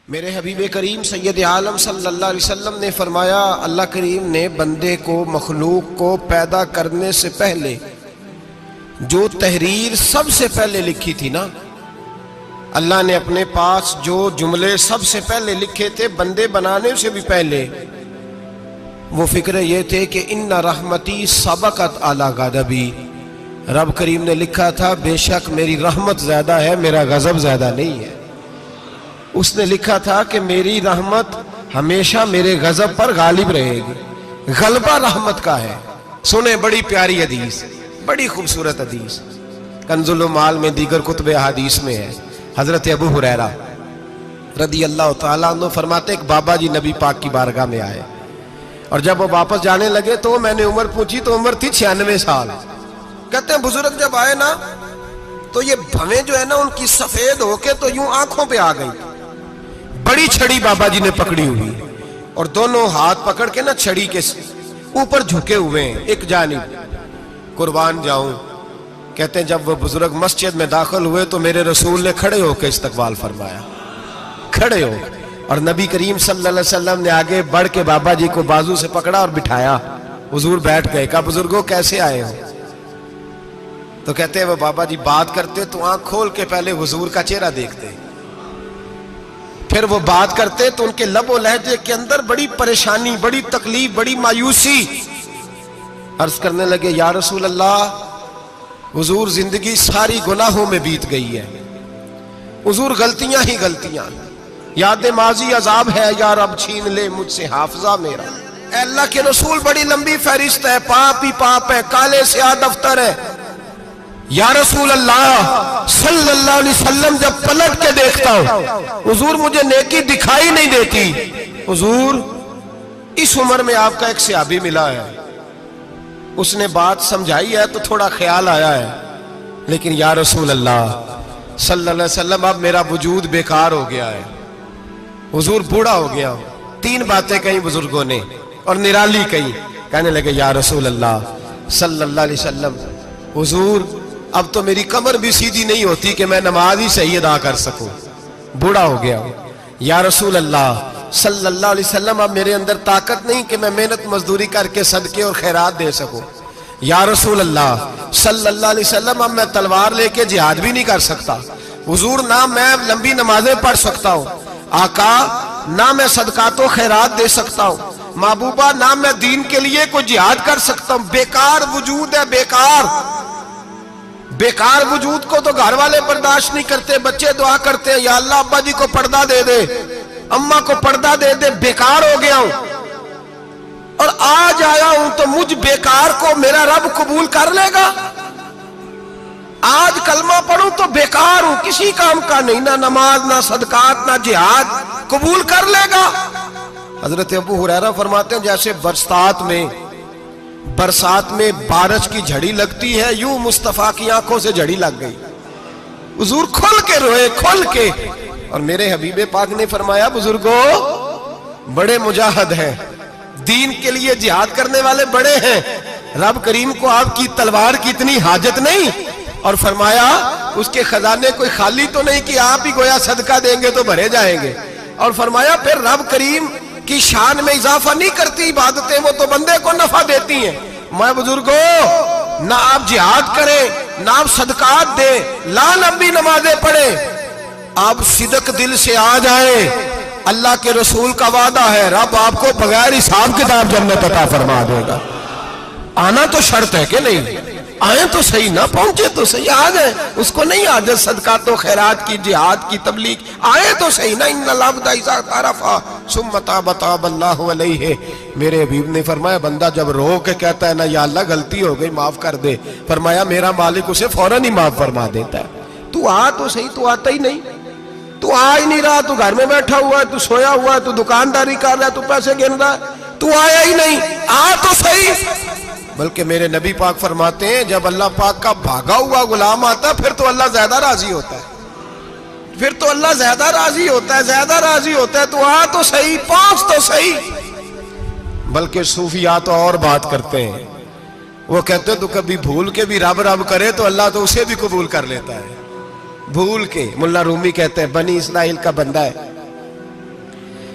میرے حبیب کریم سید عالم صلی اللہ علیہ وسلم نے فرمایا، اللہ کریم نے بندے کو، مخلوق کو پیدا کرنے سے پہلے جو تحریر سب سے پہلے لکھی تھی نا، اللہ نے اپنے پاس جو جملے سب سے پہلے لکھے تھے بندے بنانے سے بھی پہلے، وہ فکر یہ تھے کہ ان رحمتی سبقت اعلی غضبی، رب کریم نے لکھا تھا بے شک میری رحمت زیادہ ہے، میرا غضب زیادہ نہیں ہے۔ اس نے لکھا تھا کہ میری رحمت ہمیشہ میرے غضب پر غالب رہے گی، غلبہ رحمت کا ہے۔ سنیں بڑی پیاری حدیث، بڑی خوبصورت حدیث، کنز المال میں دیگر کتب احادیث میں ہے۔ حضرت ابو ہریرہ رضی اللہ تعالیٰ عنہ فرماتے ایک بابا جی نبی پاک کی بارگاہ میں آئے، اور جب وہ واپس جانے لگے تو میں نے عمر پوچھی تو عمر تھی 96 سال۔ کہتے ہیں بزرگ جب آئے نا تو یہ بھویں جو ہے نا ان کی سفید ہو کے تو یوں آنکھوں پہ آ گئی، بڑی چھڑی بابا جی نے پکڑی ہوئی اور دونوں ہاتھ پکڑ کے نا چھڑی کے اوپر جھکے ہوئے ہیں ایک جانب، قربان جاؤں۔ کہتے ہیں جب وہ بزرگ مسجد میں داخل ہوئے تو میرے رسول نے کھڑے ہو کے استقبال فرمایا، کھڑے ہو، اور نبی کریم صلی اللہ علیہ وسلم نے آگے بڑھ کے بابا جی کو بازو سے پکڑا اور بٹھایا۔ حضور بیٹھ گئے، کہا بزرگوں کیسے آئے ہو؟ تو کہتے ہیں وہ بابا جی بات کرتے تو آنکھ کھول کے پہلے حضور کا چہرہ دیکھتے، پھر وہ بات کرتے تو ان کے لب و لہجے کے اندر بڑی پریشانی، بڑی تکلیف، بڑی مایوسی۔ عرض کرنے لگے یا رسول اللہ، حضور زندگی ساری گناہوں میں بیت گئی ہے، حضور غلطیاں ہی غلطیاں، یاد ماضی عذاب ہے، یا رب چھین لے مجھ سے حافظہ میرا۔ اے اللہ کے رسول بڑی لمبی فہرست ہے، پاپ ہی پاپ ہے، کالے سیاہ دفتر ہے۔ یا رسول اللہ صلی اللہ علیہ وسلم جب پلٹ کے دیکھتا ہوں حضور مجھے نیکی دکھائی نہیں دیتی۔ حضور اس عمر میں آپ کا ایک صحابی ملا ہے، اس نے بات سمجھائی ہے تو تھوڑا خیال آیا ہے، لیکن یا رسول اللہ صلی اللہ علیہ وسلم اب میرا وجود بیکار ہو گیا ہے، حضور بوڑھا ہو گیا ہوں۔ 3 باتیں کہیں بزرگوں نے اور نرالی کہیں، کہنے لگے یا رسول اللہ صلی اللہ علیہ وسلم، حضور اب تو میری کمر بھی سیدھی نہیں ہوتی کہ میں نماز ہی صحیح ادا کر سکوں، بوڑھا ہو گیا ہوں۔ یا رسول اللہ صلی اللہ علیہ وسلم اب میرے اندر طاقت نہیں کہ میں محنت مزدوری کر کے صدقے اور خیرات دے سکوں۔ یا رسول اللہ صلی اللہ علیہ وسلم اب میں تلوار لے کے جہاد بھی نہیں کر سکتا، حضور نہ میں لمبی نمازیں پڑھ سکتا ہوں، آقا نہ میں صدقات و خیرات دے سکتا ہوں، محبوبہ نہ میں دین کے لیے کوئی جہاد کر سکتا ہوں، بیکار وجود ہے، بیکار۔ بیکار وجود کو تو گھر والے برداشت نہیں کرتے، بچے دعا کرتے ہیں یا اللہ ابا جی کو پردہ دے دے، اماں کو پردہ دے دے، بیکار ہو گیا ہوں اور آج آیا ہوں تو مجھ بیکار کو میرا رب قبول کر لے گا؟ آج کلمہ پڑھوں تو بیکار ہوں، کسی کام کا نہیں، نہ نماز نہ صدقات نہ جہاد، قبول کر لے گا؟ حضرت ابو ہریرہ فرماتے ہیں جیسے برسات میں بارش کی جھڑی لگتی ہے، یوں مصطفیٰ کی آنکھوں سے جھڑی لگ گئی، حضور کھل کے روئے، کھل کے۔ اور میرے حبیب پاک نے فرمایا بزرگوں بڑے مجاہد ہیں، دین کے لیے جہاد کرنے والے بڑے ہیں، رب کریم کو آپ کی تلوار کی اتنی حاجت نہیں، اور فرمایا اس کے خزانے کوئی خالی تو نہیں کہ آپ ہی گویا صدقہ دیں گے تو بھرے جائیں گے، اور فرمایا پھر رب کریم کی شان میں اضافہ نہیں کرتی عبادتیں، وہ تو بندے کو نفع دیتی ہیں۔ میں بزرگوں نہ آپ جہاد کریں نہ آپ صدقات دیں، لا لمبی نمازیں پڑھیں، آپ صدق دل سے آ جائیں، اللہ کے رسول کا وعدہ ہے رب آپ کو بغیر حساب کتاب جنت عطا فرما دے گا۔ آنا تو شرط ہے کہ نہیں؟ آئیں تو صحیح، نہ پہنچے تو صحیح، آ گئے، اس کو نہیں عادت صدقات و خیرات کی، جہاد کی، تبلیغ، آئے تو صحیح نا۔ ان العبد اذا اعترف ثم تاب تاب اللہ علیہ۔ میرے حبیب نے فرمایا بندہ جب رو کے کہتا ہے نا یا اللہ غلطی ہو گئی معاف کر دے، فرمایا میرا مالک اسے فوراً ہی معاف فرما دیتا ہے۔ تو آ تو صحیح، تو آتا ہی نہیں، تو آ ہی نہیں رہا، تو گھر میں بیٹھا ہوا ہے، تو سویا ہوا ہے، تو دکانداری کر رہا ہے، تو پیسے گن رہا ہے، تو آیا ہی نہیں، آ تو صحیح۔ بلکہ میرے نبی پاک فرماتے ہیں جب اللہ پاک کا بھاگا ہوا غلام آتا ہے پھر تو اللہ زیادہ راضی ہوتا ہے، پھر تو اللہ زیادہ راضی ہوتا ہے، زیادہ راضی ہوتا ہے، تو آ تو صحیح، پہنچ تو صحیح۔ بلکہ صوفیاء تو اور بات کرتے ہیں، وہ کہتے ہیں تو کبھی بھول کے بھی رب رب کرے تو اللہ تو اسے بھی قبول کر لیتا ہے، بھول کے۔ ملا رومی کہتے ہیں بنی اسرائیل کا بندہ ہے،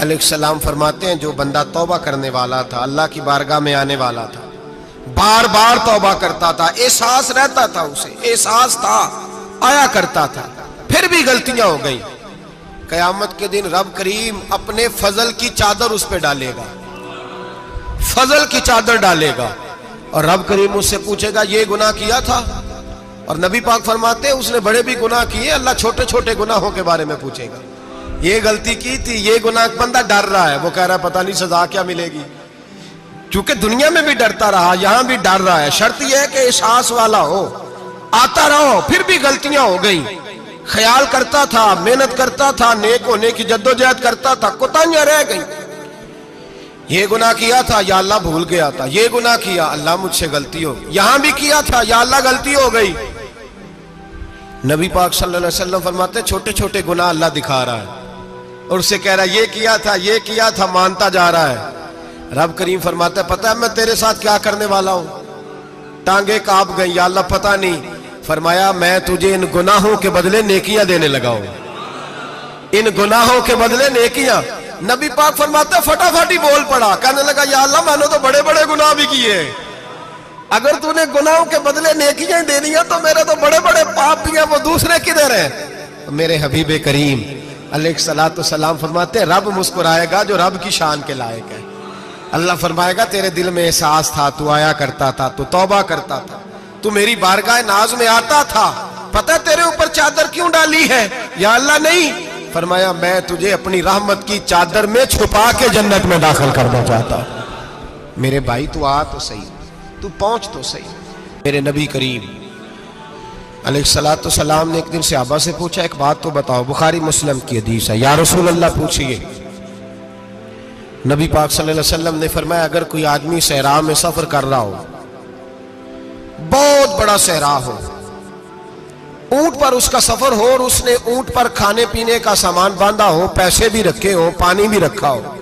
علیہ السلام فرماتے ہیں جو بندہ توبہ کرنے والا تھا، اللہ کی بارگاہ میں آنے والا تھا، بار بار توبہ کرتا تھا، احساس رہتا تھا، اسے احساس تھا، آیا کرتا تھا، پھر بھی غلطیاں ہو گئی، قیامت کے دن رب کریم اپنے فضل کی چادر اس پہ ڈالے گا، فضل کی چادر ڈالے گا، اور رب کریم اس سے پوچھے گا یہ گناہ کیا تھا؟ اور نبی پاک فرماتے ہیں اس نے بڑے بھی گناہ کیے، اللہ چھوٹے چھوٹے گناہوں کے بارے میں پوچھے گا، یہ غلطی کی تھی، یہ گناہ، بندہ ڈر رہا ہے، وہ کہہ رہا ہے پتہ نہیں سزا کیا ملے گی، چونکہ دنیا میں بھی ڈرتا رہا، یہاں بھی ڈر رہا ہے، شرط یہ ہے کہ احساس والا ہو، آتا رہو، پھر بھی غلطیاں ہو گئی، خیال کرتا تھا، محنت کرتا تھا، نیک ہونے کی جدوجہد کرتا تھا، کوتاہیاں رہ گئی، یہ گناہ کیا تھا یا اللہ بھول گیا تھا، یہ گناہ کیا اللہ مجھ سے غلطی ہو گئی، یہاں بھی کیا تھا یا اللہ غلطی ہو گئی۔ نبی پاک صلی اللہ علیہ وسلم فرماتے ہیں چھوٹے چھوٹے گناہ اللہ دکھا رہا ہے اور اسے کہہ رہا ہے یہ کیا تھا، مانتا جا رہا ہے۔ رب کریم فرماتا ہے پتہ ہے میں تیرے ساتھ کیا کرنے والا ہوں؟ ٹانگیں کانپ گئی، یا اللہ پتہ نہیں، فرمایا میں تجھے ان گناہوں کے بدلے نیکیاں دینے لگا ہوں، ان گناہوں کے بدلے نیکیاں۔ نبی پاک فرماتا ہے فٹافٹ ہی بول پڑا، کہنے لگا یا اللہ میں نے تو بڑے بڑے گناہ بھی کیے، اگر تو نے گناہوں کے بدلے نیکیاں دے دیا تو میرے تو بڑے بڑے پاپ بھی ہیں، وہ دوسرے کدھر ہیں؟ میرے حبیب کریم علیہ الصلوۃ والسلام فرماتے ہیں رب مسکرائے گا جو رب کی شان کے لائق ہے، اللہ فرمائے گا تیرے دل میں احساس تھا، تو آیا کرتا تھا، تو توبہ کرتا تھا، تو میری بارگاہ ناز میں آتا تھا، پتہ تیرے اوپر چادر کیوں ڈالی ہے؟ یا اللہ نہیں، فرمایا میں تجھے اپنی رحمت کی چادر میں چھپا کے جنت میں داخل کرنا چاہتا ہوں۔ میرے بھائی تو آ تو صحیح، تو پہنچ تو صحیح۔ میرے نبی کریم علیہ الصلوۃ والسلام نے ایک دن صحابہ سے پوچھا ایک بات تو بتاؤ، بخاری مسلم کی حدیث ہے، یا رسول اللہ پوچھئے۔ نبی پاک صلی اللہ علیہ وسلم نے فرمایا اگر کوئی آدمی صحرا میں سفر کر رہا ہو، بہت بڑا صحرا ہو، اونٹ پر اس کا سفر ہو اور اس نے اونٹ پر کھانے پینے کا سامان باندھا ہو، پیسے بھی رکھے ہو، پانی بھی رکھا ہو،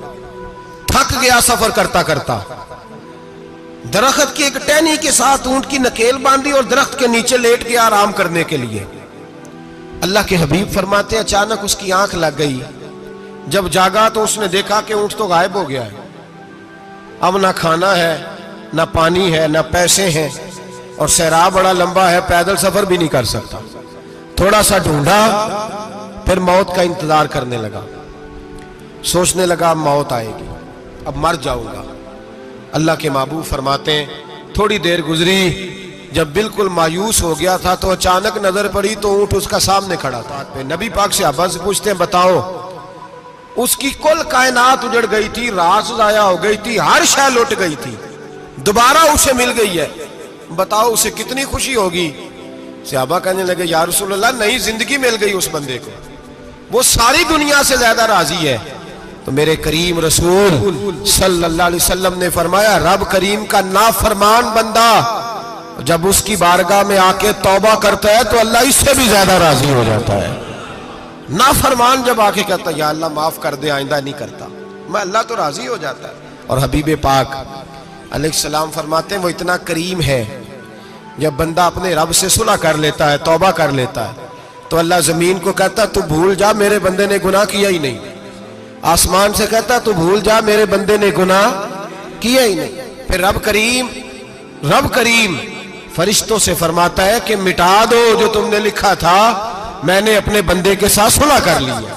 تھک گیا سفر کرتا کرتا، درخت کی ایک ٹہنی کے ساتھ اونٹ کی نکیل باندھی اور درخت کے نیچے لیٹ گیا آرام کرنے کے لیے۔ اللہ کے حبیب فرماتے ہیں اچانک اس کی آنکھ لگ گئی، جب جاگا تو اس نے دیکھا کہ اونٹ تو غائب ہو گیا ہے، اب نہ کھانا ہے، نہ پانی ہے، نہ پیسے ہیں، اور صحرا بڑا لمبا ہے، پیدل سفر بھی نہیں کر سکتا۔ تھوڑا سا ڈھونڈا، پھر موت کا انتظار کرنے لگا، سوچنے لگا اب موت آئے گی، اب مر جاؤں گا۔ اللہ کے محبوب فرماتے ہیں تھوڑی دیر گزری، جب بالکل مایوس ہو گیا تھا تو اچانک نظر پڑی تو اونٹ اس کا سامنے کھڑا تھا۔ نبی پاک صحابہ سے پوچھتے ہیں بتاؤ، اس کی کل کائنات اجڑ گئی تھی، راز ضائع ہو گئی تھی، ہر شے لٹ گئی تھی، دوبارہ اسے مل گئی ہے، بتاؤ اسے کتنی خوشی ہوگی؟ صحابہ کہنے لگے یا رسول اللہ نئی زندگی مل گئی اس بندے کو، وہ ساری دنیا سے زیادہ راضی ہے۔ تو میرے کریم رسول صلی اللہ علیہ وسلم نے فرمایا رب کریم کا نافرمان بندہ جب اس کی بارگاہ میں آ کے توبہ کرتا ہے تو اللہ اس سے بھی زیادہ راضی ہو جاتا ہے۔ نافرمان جب آ کے کہتا ہے یا اللہ معاف کر دے، آئندہ نہیں کرتا، میں اللہ تو راضی ہو جاتا ہے۔ اور حبیب پاک علیہ السلام فرماتے ہیں وہ اتنا کریم ہے، جب بندہ اپنے رب سے صلح کر لیتا ہے، توبہ کر لیتا ہے، تو اللہ زمین کو کہتا ہے تو بھول جا میرے بندے نے گناہ کیا ہی نہیں، آسمان سے کہتا ہے تو بھول جا میرے بندے نے گناہ کیا ہی نہیں۔ پھر رب کریم فرشتوں سے فرماتا ہے کہ مٹا دو جو تم نے لکھا تھا، میں نے اپنے بندے کے ساتھ صلح کر لی ہے۔